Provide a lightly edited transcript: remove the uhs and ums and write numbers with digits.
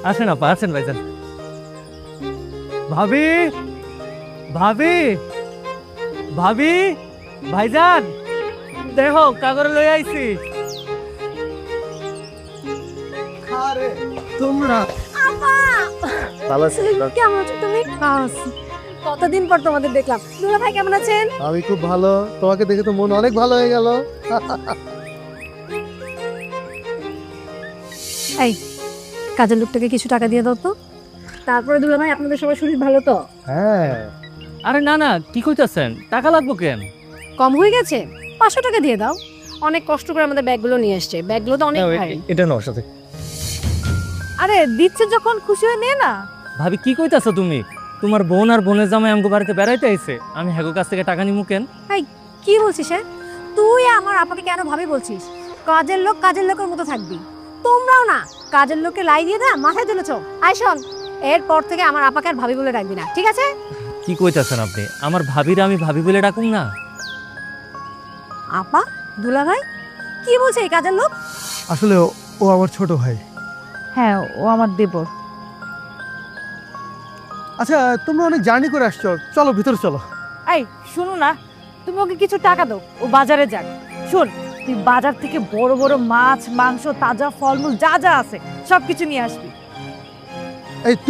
আসেন আপা, আসেন ভাইজান। ভাবি, ভাবি, ভাবি, ভাইজান দেখো কাগরে লই আইছি। তোমরা ভালো আছি। কেমন আছো তুমি? কতদিন পর তোমাদের দেখলাম। দুলা ভাই কেমন আছেন? আমি খুব ভালো, তোমাকে দেখে তো মন অনেক ভালো হয়ে গেল। এই কাজের লোকটাকে কিছু টাকা দিয়ে দাও তো। তারপরে দুলা ভাই আপনাদের সবার শরীর ভালো তো? হ্যাঁ, আরে না না, কি কইতাছেন? টাকা লাগবো কেন? কম হয়ে গেছে? 500 টাকা দিয়ে দাও। অনেক কষ্ট করে আমাদের ব্যাগগুলো নিয়ে এসছে, ব্যাগগুলো তো অনেক ভারী। এটা নাও সাথে। আরে দিচ্ছে যখন খুশি হয়ে নে না। ভাবি কি কইতাছো তুমি? তোমার বোন আর বোনের জামাই আমগো বাড়িতে বেড়াইতে আইছে, আমি হ্যাগো কাছ থেকে টাকা নিমু কেন? কি বলছিস? হ্যাঁ, তুই আমার আপাকে কেন ভাবি বলছিস? কাজের লোক কাজের লোকের মতো থাকবি। তোমরাও না কাজের লোককে লাই দিয়ে দা মাথায় তুলেছ। আয় শোন, এরপর থেকে আমার আপাকে আর ভাবি বলে ডাকবি না, ঠিক আছে? কি কইতাছেন আপনি? আমার ভাবিরা আমি ভাবি বলে ডাকুম না? আপা, দুলা ভাই কি বলছে এই কাজের লোক? আসলে ও আমার ছোট ভাই। হ্যাঁ, ও আমার দেবর। আচ্ছা, তোমরা অনেক জার্নি করে আসছো, চলো ভিতরে চলো। এই শুনো না, তুমি ওকে কিছু টাকা দাও, ও বাজারে যাক। শোন, তুই বাজার থেকে বড় বড় মাছ, মাংস, তাজা ফলমূল যা যা আছে সবকিছু নিয়ে আসবি। এই